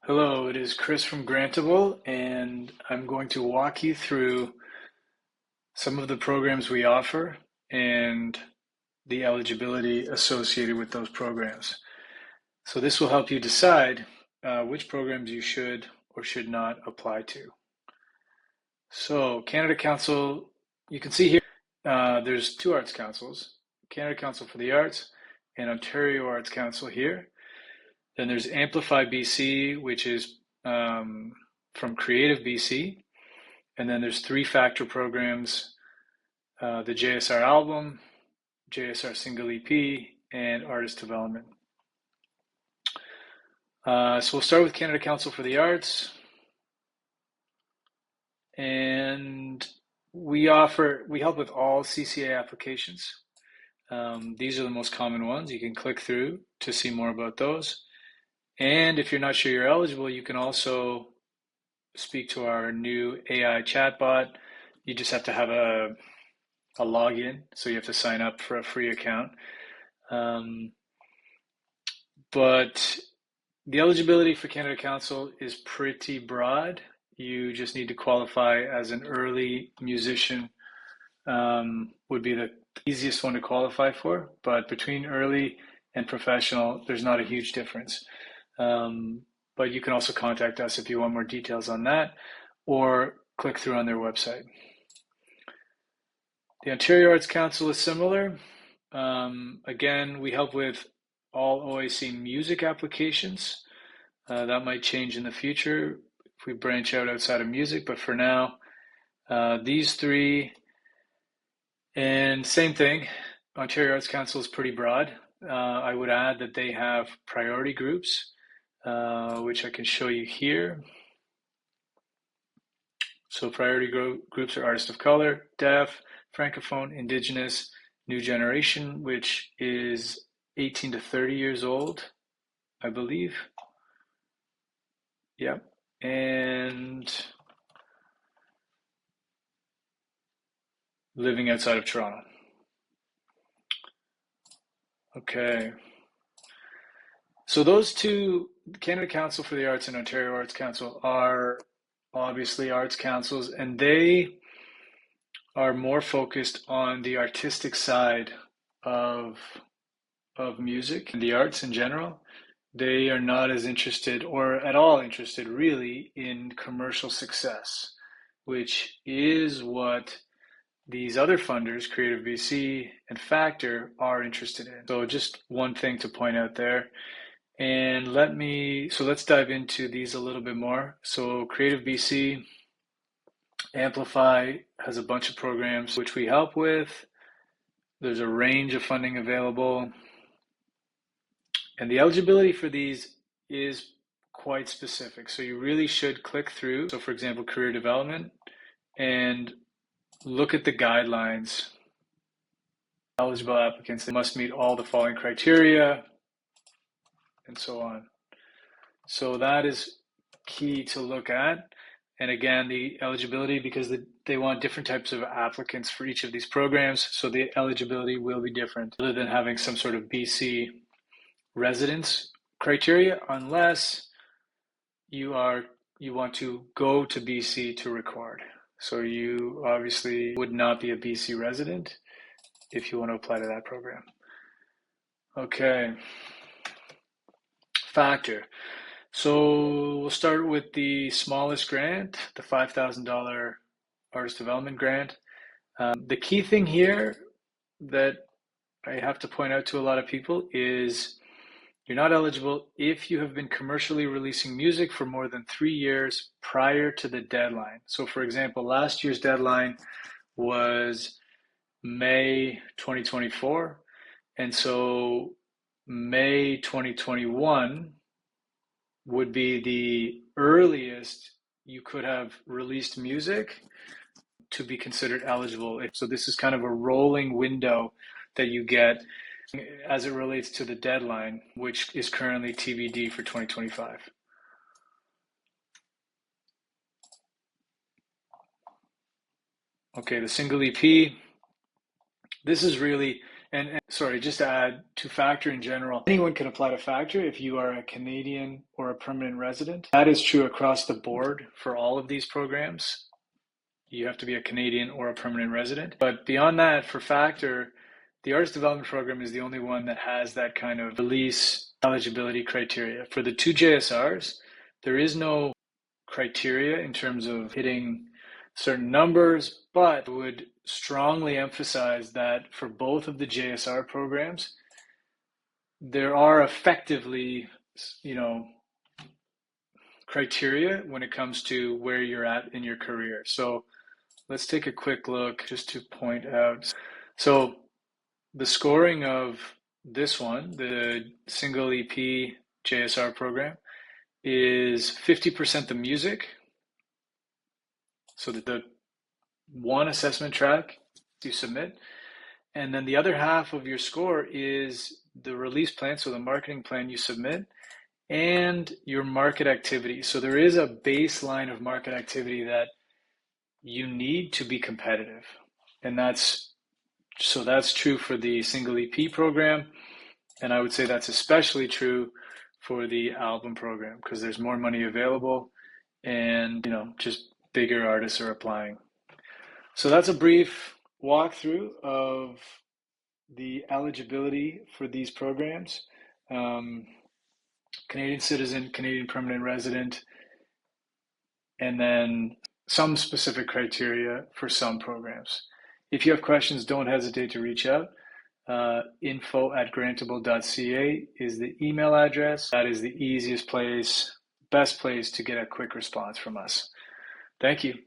Hello, it is Chris from Grantable, and I'm going to walk you through some of the programs we offer and the eligibility associated with those programs. So this will help you decide which programs you should or should not apply to. So Canada Council, you can see here, there's two arts councils, Canada Council for the Arts and Ontario Arts Council here. Then there's Amplify BC, which is from Creative BC. And then there's three-factor programs, the JSR album, JSR single EP, and artist development. So we'll start with Canada Council for the Arts. And we help with all CCA applications. These are the most common ones. You can click through to see more about those. And if you're not sure you're eligible, you can also speak to our new AI chatbot. You just have to have a login, so you have to sign up for a free account. But the eligibility for Canada Council is pretty broad. You just need to qualify as an early musician, would be the easiest one to qualify for, but between early and professional, there's not a huge difference. But you can also contact us if you want more details on that, or click through on their website. The Ontario Arts Council is similar. Again, we help with all OAC music applications. That might change in the future if we branch out outside of music, but for now, these three, and same thing, Ontario Arts Council is pretty broad. I would add that they have priority groups, which I can show you here. So priority groups are artists of color, deaf, francophone, indigenous, new generation, which is 18 to 30 years old, I believe. Yep. And living outside of Toronto. Okay. So those two, Canada Council for the Arts and Ontario Arts Council, are obviously arts councils, and they are more focused on the artistic side of music and the arts in general. They are not as interested or at all interested really in commercial success, which is what these other funders, Creative BC and Factor, are interested in. So just one thing to point out there. And let's dive into these a little bit more. So Creative BC, Amplify has a bunch of programs which we help with. There's a range of funding available. And the eligibility for these is quite specific. So you really should click through. So for example, career development, and look at the guidelines. Eligible applicants, they must meet all the following criteria, and so on. So that is key to look at. And again, the eligibility, because they want different types of applicants for each of these programs, so the eligibility will be different, other than having some sort of BC residence criteria, unless you want to go to BC to record. So you obviously would not be a BC resident if you want to apply to that program. Okay. Factor. So we'll start with the smallest grant, the $5,000 artist development grant. The key thing here that I have to point out to a lot of people is you're not eligible if you have been commercially releasing music for more than 3 years prior to the deadline. So for example, last year's deadline was May 2024. And so May 2021 would be the earliest you could have released music to be considered eligible. So this is kind of a rolling window that you get as it relates to the deadline, which is currently TBD for 2025. Okay, the single EP. This is really And sorry, just to add to Factor in general, anyone can apply to Factor if you are a Canadian or a permanent resident. That is true across the board for all of these programs. You have to be a Canadian or a permanent resident. But beyond that, for Factor, the Artist Development Program is the only one that has that kind of release eligibility criteria. For the two JSRs, there is no criteria in terms of hitting certain numbers, but I would strongly emphasize that for both of the JSR programs, there are effectively, criteria when it comes to where you're at in your career. So let's take a quick look just to point out. So the scoring of this one, the single EP JSR program, is 50% the music. So the one assessment track you submit, and then the other half of your score is the release plan, so the marketing plan you submit, and your market activity. So there is a baseline of market activity that you need to be competitive. And that's true for the single EP program. And I would say that's especially true for the album program because there's more money available and, just bigger artists are applying. So that's a brief walkthrough of the eligibility for these programs. Canadian citizen, Canadian permanent resident, and then some specific criteria for some programs. If you have questions, don't hesitate to reach out. info@grantable.ca is the email address. That is the easiest place, best place to get a quick response from us. Thank you.